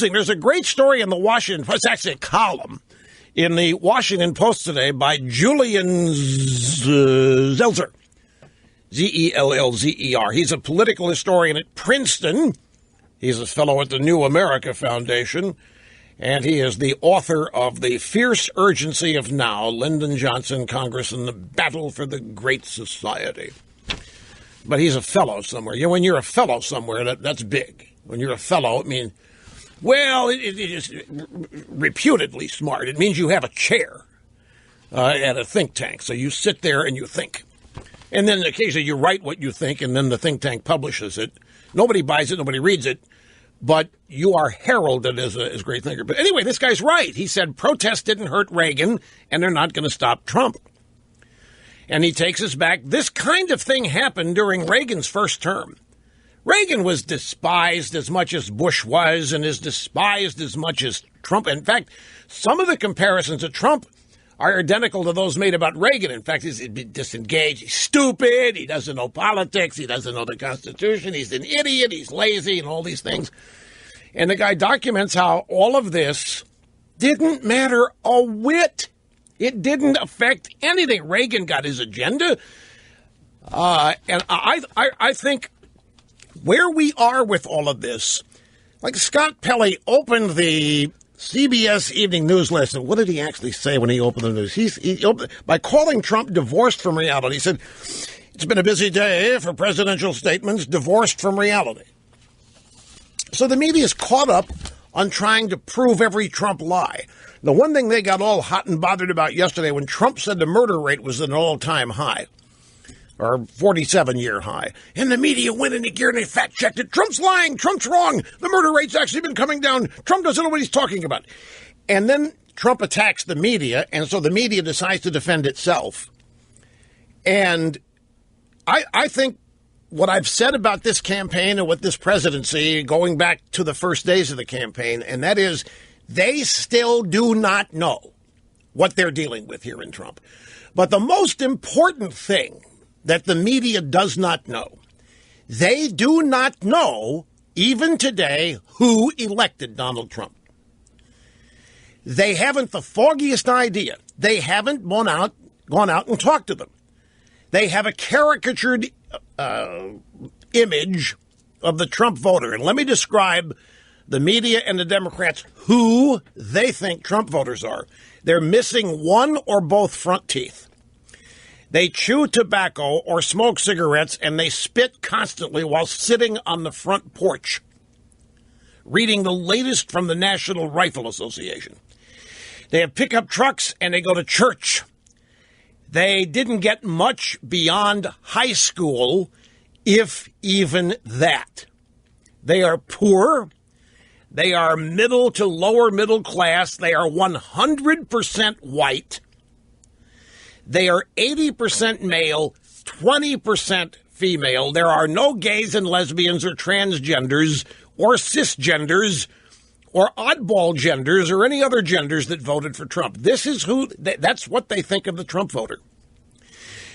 There's a great story in the Washington Post, it's actually a column, in the Washington Post today by Julian Zelzer, Zellzer. He's a political historian at Princeton. He's a fellow at the New America Foundation, and he is the author of The Fierce Urgency of Now, Lyndon Johnson, Congress, and the Battle for the Great Society. But he's a fellow somewhere. When you're a fellow somewhere, that's big. When you're a fellow, it means, well, it is reputedly smart. It means you have a chair at a think tank. So you sit there and you think. And then occasionally you write what you think, and then the think tank publishes it. Nobody buys it, nobody reads it, but you are heralded as a great thinker. But anyway, this guy's right. He said protests didn't hurt Reagan, and they're not going to stop Trump. And he takes us back. This kind of thing happened during Reagan's first term. Reagan was despised as much as Bush was, and is despised as much as Trump. In fact, some of the comparisons of Trump are identical to those made about Reagan. In fact, he's disengaged, he's stupid, he doesn't know politics, he doesn't know the Constitution, he's an idiot, he's lazy, and all these things. And the guy documents how all of this didn't matter a whit. It didn't affect anything. Reagan got his agenda. And I think where we are with all of this, like Scott Pelley opened the CBS Evening News last night. What did he actually say when he opened the news? He opened, by calling Trump divorced from reality. He said, it's been a busy day for presidential statements divorced from reality. So the media is caught up on trying to prove every Trump lie. The one thing they got all hot and bothered about yesterday when Trump said the murder rate was at an all-time high, or 47-year high. And the media went into gear and they fact-checked it. Trump's lying. Trump's wrong. The murder rate's actually been coming down. Trump doesn't know what he's talking about. And then Trump attacks the media, and so the media decides to defend itself. And I think what I've said about this campaign and with this presidency, going back to the first days of the campaign, and that is they still do not know what they're dealing with here in Trump. But the most important thing that the media does not know, they do not know, even today, who elected Donald Trump. They haven't the foggiest idea. They haven't gone out and talked to them. They have a caricatured image of the Trump voter. And let me describe the media and the Democrats who they think Trump voters are. They're missing one or both front teeth. They chew tobacco or smoke cigarettes, and they spit constantly while sitting on the front porch, reading the latest from the National Rifle Association. They have pickup trucks, and they go to church. They didn't get much beyond high school, if even that. They are poor. They are middle to lower middle class. They are 100% white. They are 80% male, 20% female. There are no gays and lesbians or transgenders or cisgenders or oddball genders or any other genders that voted for Trump. This is that's what they think of the Trump voter.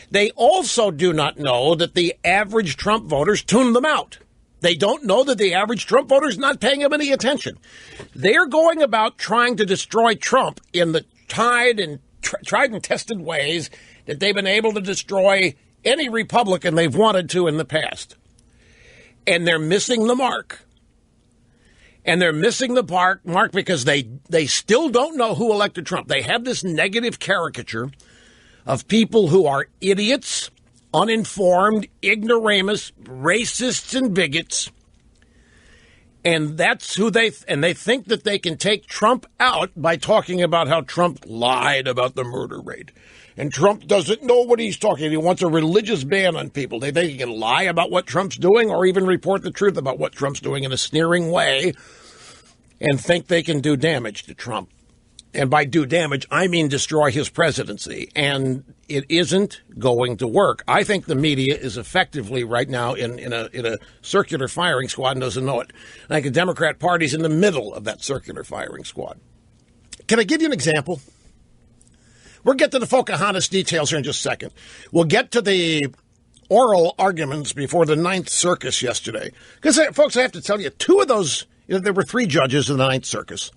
They also do not know that the average Trump voters tune them out. They don't know that the average Trump voter is not paying them any attention. They're going about trying to destroy Trump in the tried and tested ways that they've been able to destroy any Republican they've wanted to in the past. And they're missing the mark. And they're missing the mark because they still don't know who elected Trump. They have this negative caricature of people who are idiots, uninformed, ignoramus, racists, and bigots. And that's who they think that they can take Trump out by talking about how Trump lied about the murder rate. And Trump doesn't know what he's talking. He wants a religious ban on people. They think he can lie about what Trump's doing or even report the truth about what Trump's doing in a sneering way and think they can do damage to Trump. And by do damage, I mean destroy his presidency. And it isn't going to work. I think the media is effectively right now in a circular firing squad and doesn't know it. I think the Democrat Party's in the middle of that circular firing squad. Can I give you an example? We'll get to the Pocahontas details here in just a second. We'll get to the oral arguments before the Ninth Circus yesterday. Because, folks, I have to tell you, two of those There were 3 judges in the Ninth Circus.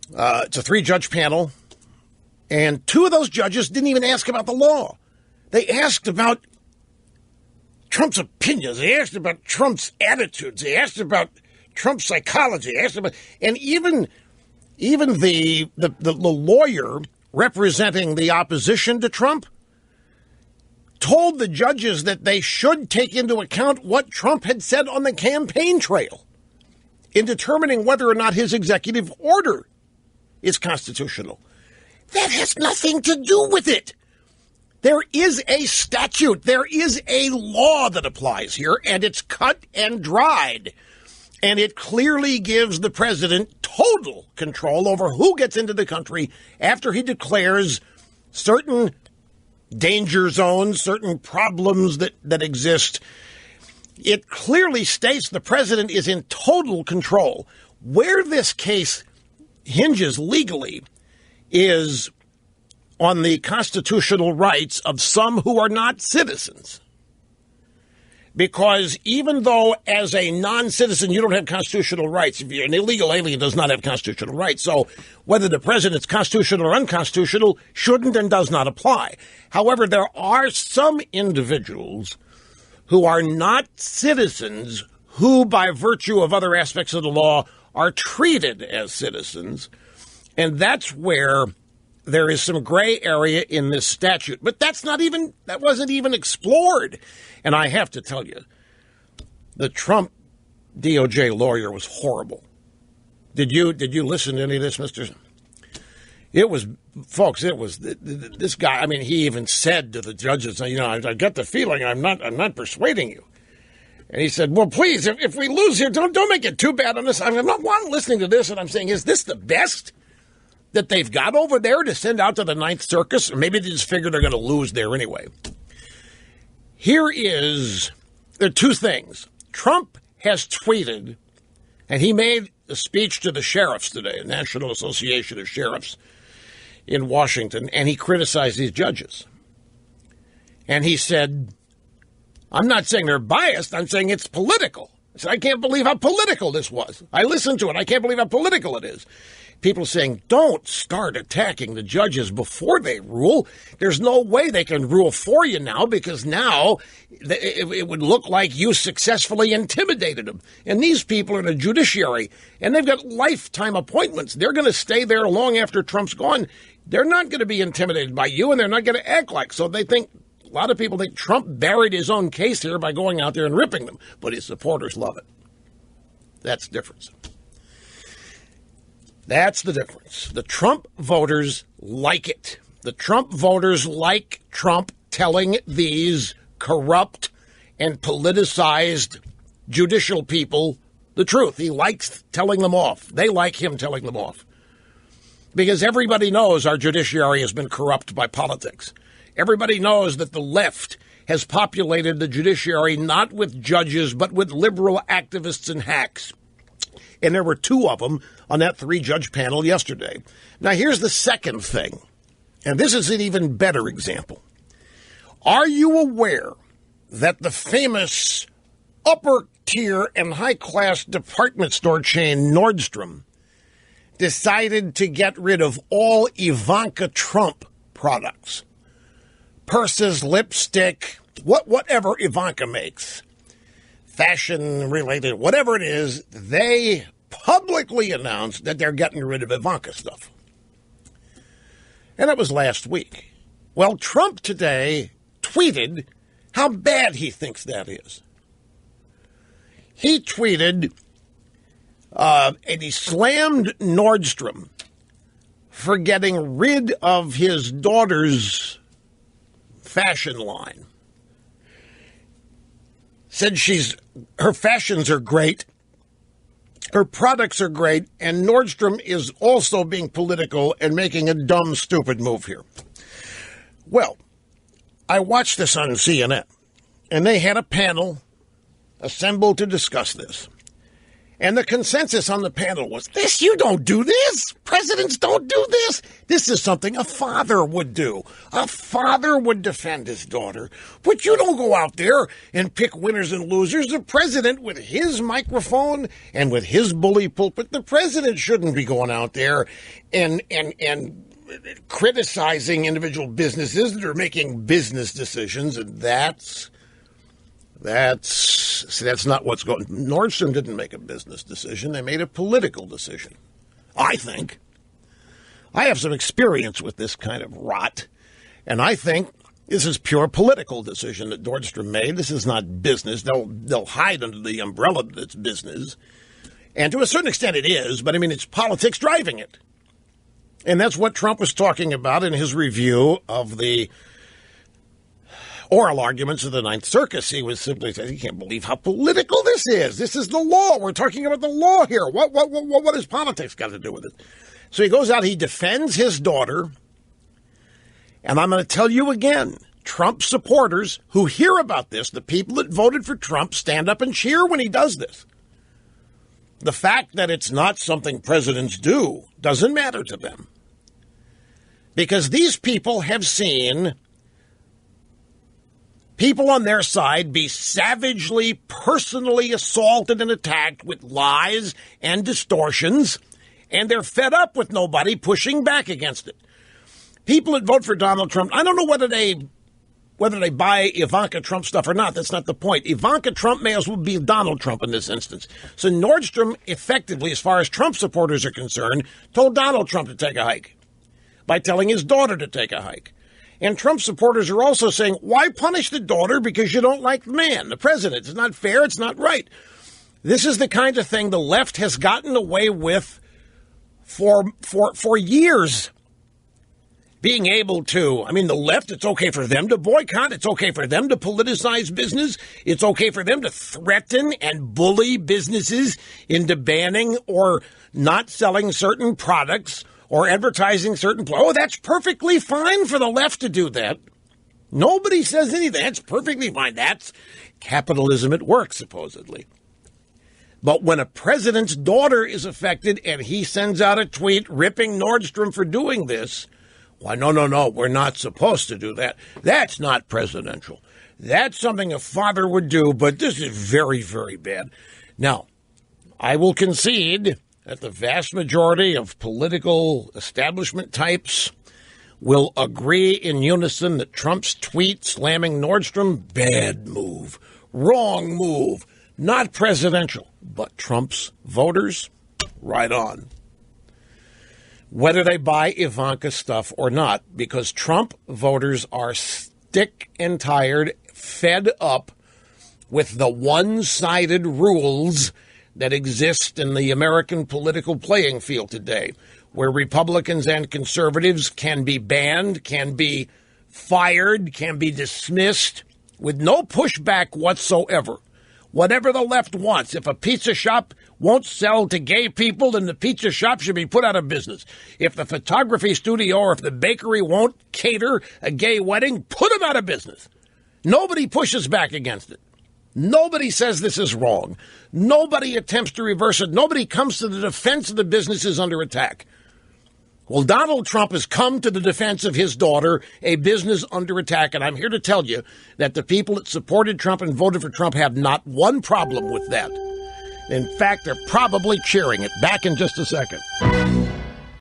It's a 3-judge panel, and 2 of those judges didn't even ask about the law. They asked about Trump's opinions. They asked about Trump's attitudes. They asked about Trump's psychology. They asked about, and even the lawyer representing the opposition to Trump told the judges that they should take into account what Trump had said on the campaign trail in determining whether or not his executive order is constitutional. That has nothing to do with it. There is a statute. There is a law that applies here, and it's cut and dried. And it clearly gives the president total control over who gets into the country after he declares certain danger zones, certain problems that exist. It clearly states the president is in total control. Where this case hinges legally is on the constitutional rights of some who are not citizens. Because even though as a non-citizen you don't have constitutional rights, if you're an illegal alien does not have constitutional rights. So whether the president's constitutional or unconstitutional shouldn't and does not apply. However, there are some individuals who are not citizens who, by virtue of other aspects of the law, are treated as citizens. And that's where there is some gray area in this statute. But that wasn't even explored. And I have to tell you, the Trump DOJ lawyer was horrible. Did you listen to any of this, Mr.? It was, folks, it was this guy. I mean, he even said to the judges, I get the feeling I'm not persuading you. And he said, well, please, if we lose here, don't make it too bad on us. I'm not listening to this, and I'm saying, is this the best that they've got over there to send out to the Ninth Circus? Or maybe they just figure they're going to lose there anyway. There are 2 things. Trump has tweeted, and he made a speech to the sheriffs today, the National Association of Sheriffs in Washington, and he criticized these judges. And he said, I'm not saying they're biased, I'm saying it's political. I said, I can't believe how political this was. I listened to it, I can't believe how political it is. People saying, don't start attacking the judges before they rule. There's no way they can rule for you now, because now it would look like you successfully intimidated them. And these people are in the judiciary, and they've got lifetime appointments. They're going to stay there long after Trump's gone. They're not going to be intimidated by you, and they're not going to act like so. A lot of people think Trump buried his own case here by going out there and ripping them, but his supporters love it. That's the difference. That's the difference. The Trump voters like it. The Trump voters like Trump telling these corrupt and politicized judicial people the truth. He likes telling them off. They like him telling them off. Because everybody knows our judiciary has been corrupt by politics. Everybody knows that the left has populated the judiciary not with judges, but with liberal activists and hacks. And there were 2 of them on that 3-judge panel yesterday. Now, here's the second thing, and this is an even better example. Are you aware that the famous upper-tier and high-class department store chain Nordstrom decided to get rid of all Ivanka Trump products? Purses, lipstick, whatever Ivanka makes, fashion-related, whatever it is, they publicly announced that they're getting rid of Ivanka stuff. And that was last week. Well, Trump today tweeted how bad he thinks that is. He tweeted, and he slammed Nordstrom for getting rid of his daughter's fashion line. Said her fashions are great, her products are great, and Nordstrom is also being political and making a dumb, stupid move here. Well, I watched this on CNN, and they had a panel assembled to discuss this. And the consensus on the panel was, you don't do this. Presidents don't do this. This is something a father would do. A father would defend his daughter. But you don't go out there and pick winners and losers. The president, with his microphone and with his bully pulpit, the president shouldn't be going out there and criticizing individual businesses that are making business decisions. And that's not what's going on. Nordstrom didn't make a business decision. They made a political decision, I think. I have some experience with this kind of rot, and I think this is pure political decision that Nordstrom made. This is not business. They'll hide under the umbrella that it's business. And to a certain extent it is, but I mean, it's politics driving it. And that's what Trump was talking about in his review of the oral arguments of the Ninth Circus. He was simply saying, you can't believe how political this is. This is the law. We're talking about the law here. What has politics got to do with it? So he goes out, he defends his daughter. And I'm going to tell you again, Trump supporters who hear about this, the people that voted for Trump, stand up and cheer when he does this. The fact that it's not something presidents do doesn't matter to them. Because these people have seen people on their side be savagely, personally assaulted and attacked with lies and distortions, and they're fed up with nobody pushing back against it. People that vote for Donald Trump, I don't know whether they buy Ivanka Trump stuff or not. That's not the point. Ivanka Trump may as well be Donald Trump in this instance. So Nordstrom, effectively, as far as Trump supporters are concerned, told Donald Trump to take a hike by telling his daughter to take a hike. And Trump supporters are also saying, why punish the daughter because you don't like the man, the president? It's not fair. It's not right. This is the kind of thing the left has gotten away with for years. Being able to, the left, it's okay for them to boycott. It's okay for them to politicize business. It's okay for them to threaten and bully businesses into banning or not selling certain products or advertising certain... Oh, that's perfectly fine for the left to do that. Nobody says anything. That's perfectly fine. That's capitalism at work, supposedly. But when a president's daughter is affected and he sends out a tweet ripping Nordstrom for doing this... Why, no, we're not supposed to do that. That's not presidential. That's something a father would do, but this is very, very bad. Now, I will concede that the vast majority of political establishment types will agree in unison that Trump's tweet slamming Nordstrom, bad move, wrong move, not presidential. But Trump's voters, right on. Whether they buy Ivanka stuff or not, because Trump voters are sick and tired, fed up with the one-sided rules that exist in the American political playing field today, where Republicans and conservatives can be banned, can be fired, can be dismissed with no pushback whatsoever. Whatever the left wants. If a pizza shop won't sell to gay people, then the pizza shop should be put out of business. If the photography studio or if the bakery won't cater a gay wedding, put them out of business. Nobody pushes back against it. Nobody says this is wrong. Nobody attempts to reverse it. Nobody comes to the defense of the businesses under attack. Well, Donald Trump has come to the defense of his daughter, a business under attack, and I'm here to tell you that the people that supported Trump and voted for Trump have not one problem with that. In fact, they're probably cheering it. Back in just a second.